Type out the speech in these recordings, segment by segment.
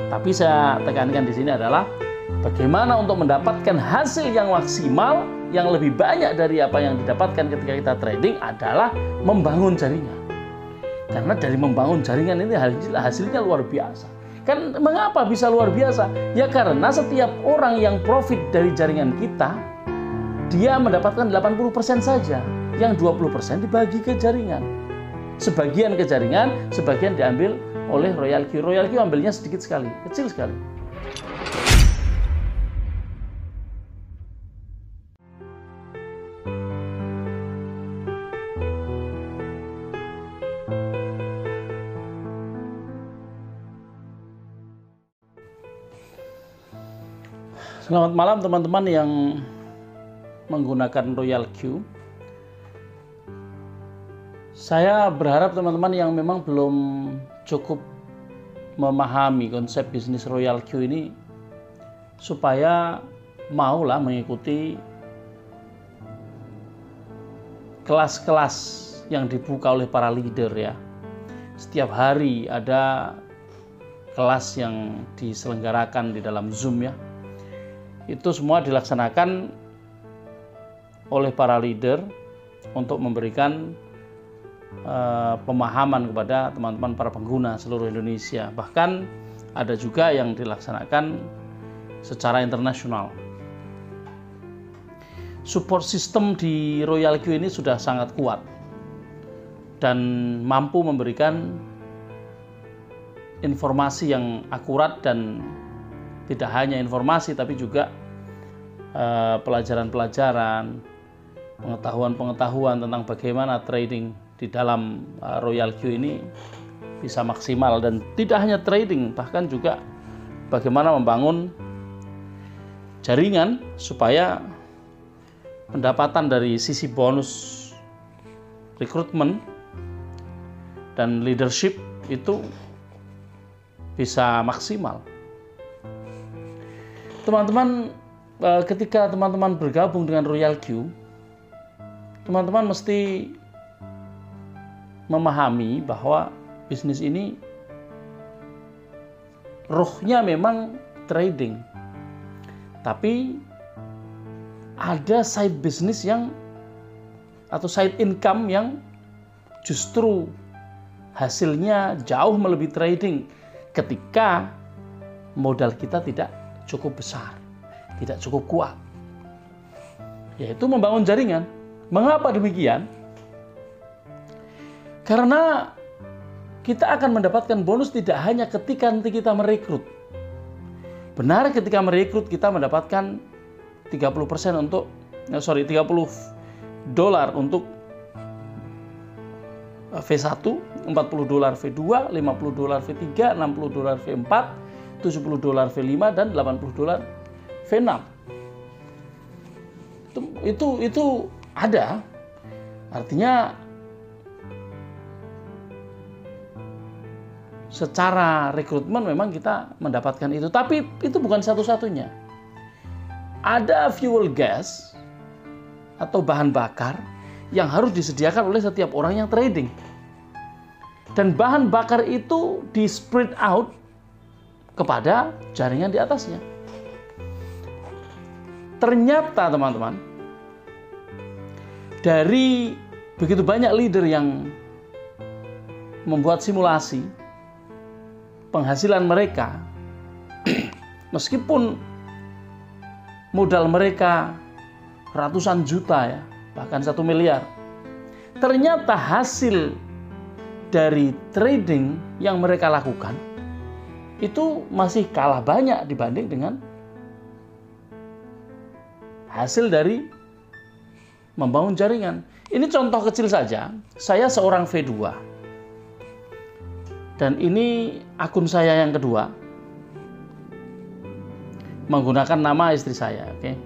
Tapi saya tekankan di sini adalah bagaimana untuk mendapatkan hasil yang maksimal, yang lebih banyak dari apa yang didapatkan ketika kita trading adalah membangun jaringan. Karena dari membangun jaringan ini hasilnya luar biasa. Kan mengapa bisa luar biasa? Ya karena setiap orang yang profit dari jaringan kita, dia mendapatkan 80% saja. Yang 20% dibagi ke jaringan. Sebagian ke jaringan, sebagian diambil oleh Royal Q. Royal Q ambilnya sedikit sekali, kecil sekali. Selamat malam teman-teman yang menggunakan Royal Q. Saya berharap teman-teman yang memang belum cukup memahami konsep bisnis Royal Q ini supaya maulah mengikuti kelas-kelas yang dibuka oleh para leader ya. Setiap hari ada kelas yang diselenggarakan di dalam Zoom ya. Itu semua dilaksanakan oleh para leader untuk memberikan pemahaman kepada teman-teman para pengguna seluruh Indonesia. Bahkan ada juga yang dilaksanakan secara internasional. Support system di Royal Q ini sudah sangat kuat dan mampu memberikan informasi yang akurat dan tidak hanya informasi tapi juga pelajaran-pelajaran, pengetahuan-pengetahuan tentang bagaimana trading di dalam Royal Q ini bisa maksimal. Dan tidak hanya trading, bahkan juga bagaimana membangun jaringan supaya pendapatan dari sisi bonus rekrutmen dan leadership itu bisa maksimal. Teman-teman, ketika teman-teman bergabung dengan Royal Q, teman-teman mesti memahami bahwa bisnis ini rohnya memang trading, tapi ada side business yang atau side income yang justru hasilnya jauh melebihi trading ketika modal kita tidak cukup besar, tidak cukup kuat, yaitu membangun jaringan. Mengapa demikian? Karena kita akan mendapatkan bonus tidak hanya ketika nanti kita merekrut. Benar, ketika merekrut kita mendapatkan 30% untuk $30 untuk V1, $40 V2, $50 V3, $60 V4, $70 V5 dan $80 V6. Itu ada. Artinya secara rekrutmen memang kita mendapatkan itu, tapi itu bukan satu-satunya. Ada fuel gas atau bahan bakar yang harus disediakan oleh setiap orang yang trading. Dan bahan bakar itu di spread out kepada jaringan di atasnya. Ternyata teman-teman, dari begitu banyak leader yang membuat simulasi penghasilan mereka, meskipun modal mereka ratusan juta ya, bahkan 1 miliar, ternyata hasil dari trading yang mereka lakukan itu masih kalah banyak dibanding dengan hasil dari membangun jaringan. Ini contoh kecil saja. Saya seorang V2 dan ini akun saya yang kedua menggunakan nama istri saya. Oke,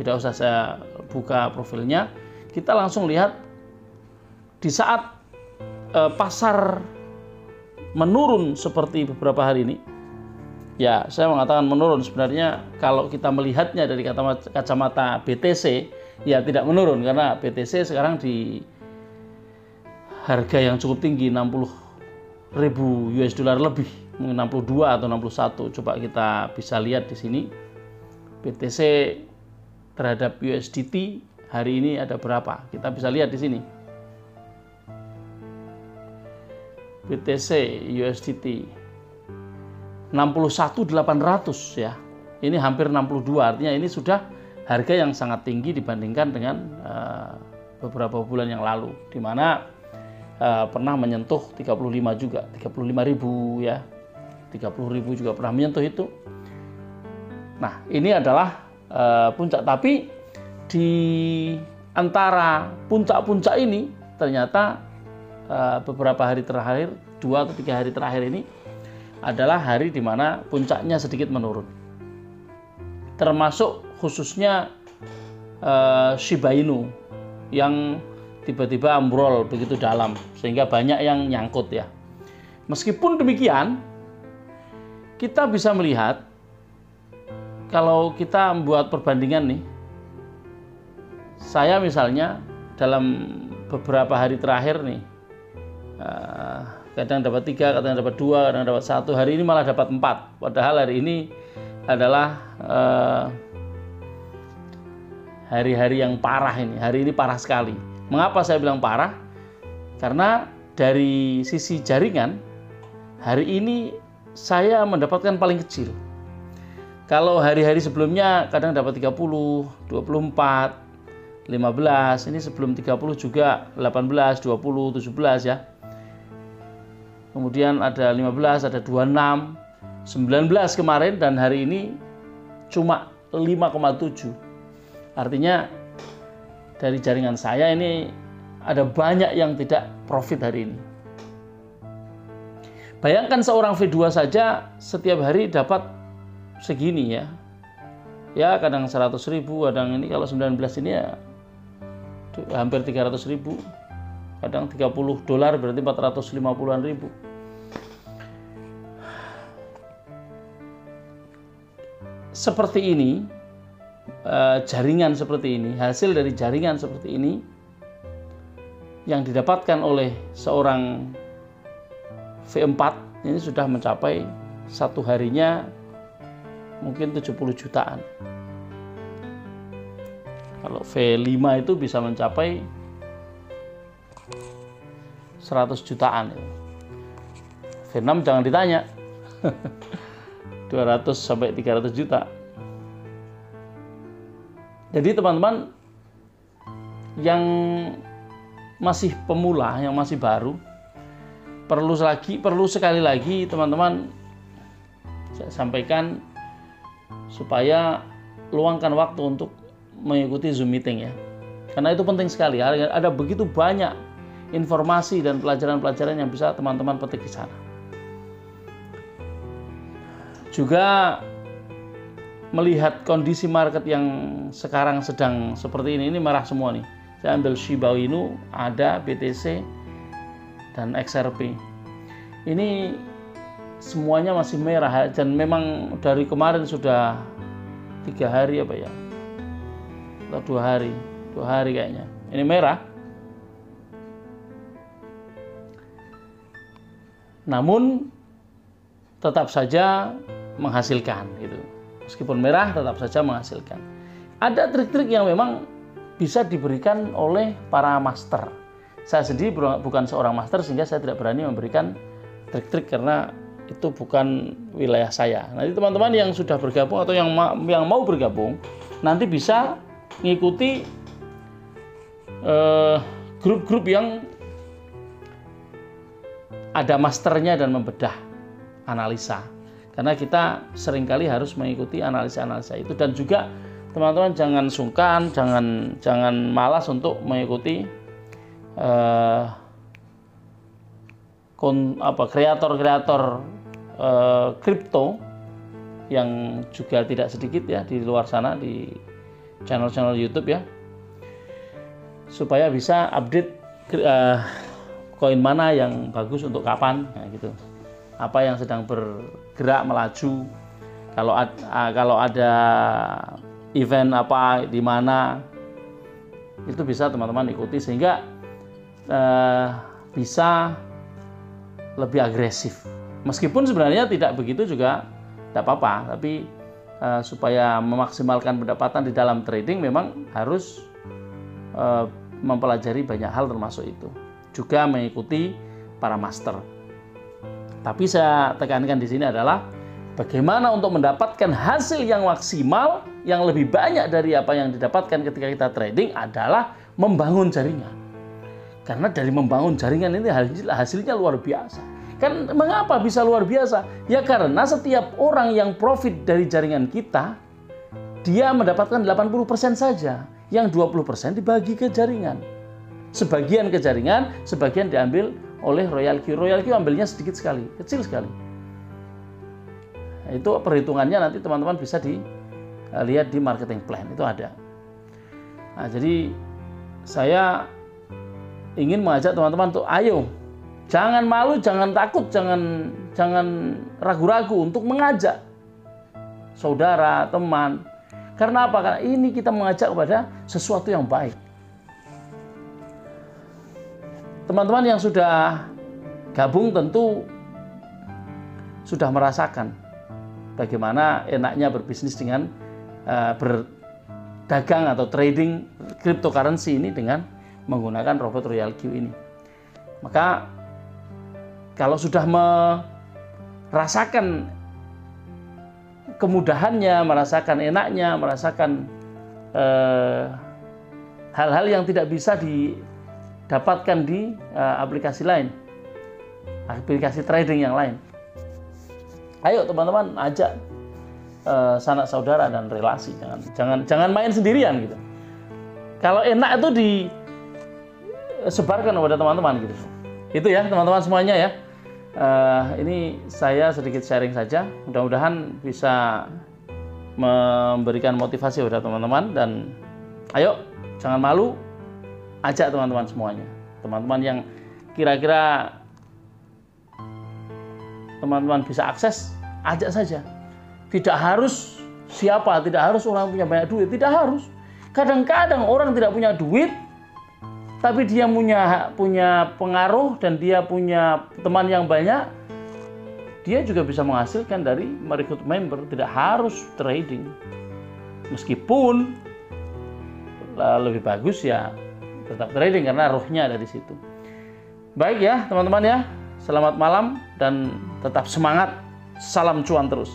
tidak usah saya buka profilnya. Kita langsung lihat di saat pasar menurun seperti beberapa hari ini. Ya, saya mengatakan menurun, sebenarnya kalau kita melihatnya dari kacamata BTC, ya tidak menurun karena BTC sekarang di harga yang cukup tinggi, 60.000 US dollar lebih. mungkin 62 atau 61. Coba kita bisa lihat di sini BTC terhadap USDT hari ini ada berapa? Kita bisa lihat di sini. BTC USDT 61.800 ya. Ini hampir 62, artinya ini sudah harga yang sangat tinggi dibandingkan dengan beberapa bulan yang lalu, di mana pernah menyentuh 35 juga, 35.000 ya. 30.000 juga pernah menyentuh itu. Nah, ini adalah puncak, tapi di antara puncak-puncak ini ternyata beberapa hari terakhir, 2 atau 3 hari terakhir ini adalah hari di mana puncaknya sedikit menurun. Termasuk khususnya Shiba Inu yang tiba-tiba ambrol begitu dalam sehingga banyak yang nyangkut ya. Meskipun demikian, kita bisa melihat kalau kita membuat perbandingan nih, saya misalnya dalam beberapa hari terakhir nih, kadang dapat 3, kadang dapat 2, kadang dapat 1, hari ini malah dapat 4. Padahal hari ini adalah hari-hari yang parah ini. Hari ini parah sekali. Mengapa saya bilang parah? Karena dari sisi jaringan, hari ini saya mendapatkan paling kecil. Kalau hari-hari sebelumnya kadang dapat 30, 24, 15, ini sebelum 30 juga 18, 20, 17 ya. Kemudian ada 15, ada 26, 19 kemarin, dan hari ini cuma 5,7. Artinya dari jaringan saya ini ada banyak yang tidak profit hari ini. Bayangkan seorang V2 saja setiap hari dapat segini ya. Ya kadang 100.000, kadang ini kalau 19 ini ya hampir 300.000. Kadang $30 berarti 450-an ribu. Seperti ini, jaringan seperti ini, hasil dari jaringan seperti ini yang didapatkan oleh seorang V4 ini sudah mencapai satu harinya mungkin 70 jutaan. Kalau V5 itu bisa mencapai 100 jutaan. V6 jangan ditanya. 200 sampai 300 juta. Jadi teman-teman yang masih pemula, yang masih baru, perlu sekali lagi teman-teman saya sampaikan supaya luangkan waktu untuk mengikuti Zoom meeting ya. Karena itu penting sekali. Ada begitu banyak informasi dan pelajaran-pelajaran yang bisa teman-teman petik di sana. Juga melihat kondisi market yang sekarang sedang seperti ini merah semua nih. Saya ambil Shiba Inu, ADA, BTC, dan XRP. Ini semuanya masih merah dan memang dari kemarin sudah 3 hari apa ya, atau 2 hari kayaknya ini merah. Namun tetap saja menghasilkan gitu. Meskipun merah tetap saja menghasilkan. Ada trik-trik yang memang bisa diberikan oleh para master. Saya sendiri bukan seorang master sehingga saya tidak berani memberikan trik-trik karena itu bukan wilayah saya. Nanti teman-teman yang sudah bergabung atau yang mau bergabung nanti bisa mengikuti grup-grup yang ada masternya dan membedah analisa. Karena kita seringkali harus mengikuti analisa-analisa itu, dan juga teman-teman jangan sungkan, jangan malas untuk mengikuti kreator-kreator kripto yang juga tidak sedikit ya di luar sana di channel-channel YouTube ya, supaya bisa update koin mana yang bagus untuk kapan, nah, gitu. Apa yang sedang bergerak melaju, kalau ada event apa di mana, itu bisa teman-teman ikuti sehingga bisa lebih agresif Meskipun sebenarnya tidak begitu juga tidak apa-apa, tapi supaya memaksimalkan pendapatan di dalam trading memang harus mempelajari banyak hal termasuk itu. Juga mengikuti para master. Tapi saya tekankan di sini adalah bagaimana untuk mendapatkan hasil yang maksimal, yang lebih banyak dari apa yang didapatkan ketika kita trading adalah membangun jaringan. Karena dari membangun jaringan ini hasilnya luar biasa. Kan mengapa bisa luar biasa? Ya karena setiap orang yang profit dari jaringan kita, dia mendapatkan 80% saja. Yang 20% dibagi ke jaringan. Sebagian ke jaringan, sebagian diambil oleh Royal Q. Royal Q ambilnya sedikit sekali, kecil sekali. Nah, itu perhitungannya nanti teman-teman bisa dilihat di marketing plan, itu ada. Nah, jadi saya ingin mengajak teman-teman untuk ayo, jangan malu, jangan takut, jangan ragu-ragu untuk mengajak saudara, teman. Karena apa? Karena ini kita mengajak kepada sesuatu yang baik. Teman-teman yang sudah gabung tentu sudah merasakan bagaimana enaknya berbisnis dengan berdagang atau trading cryptocurrency ini dengan menggunakan robot Royal Q ini. Maka kalau sudah merasakan kemudahannya, merasakan enaknya, merasakan hal-hal yang tidak bisa didapatkan di aplikasi lain, aplikasi trading yang lain. Ayo teman-teman ajak sanak saudara dan relasi, jangan main sendirian gitu. Kalau enak itu disebarkan kepada teman-teman gitu. Itu ya teman-teman semuanya ya. Ini saya sedikit sharing saja, mudah-mudahan bisa memberikan motivasi kepada teman-teman, dan ayo jangan malu, ajak teman-teman semuanya, teman-teman yang kira-kira teman-teman bisa akses, ajak saja. Tidak harus siapa, tidak harus orang punya banyak duit, tidak harus. Kadang-kadang orang tidak punya duit, tapi dia punya pengaruh dan dia punya teman yang banyak, dia juga bisa menghasilkan dari merekrut member, tidak harus trading. Meskipun lebih bagus ya tetap trading karena rohnya ada di situ. Baik ya teman-teman ya, selamat malam dan tetap semangat, salam cuan terus.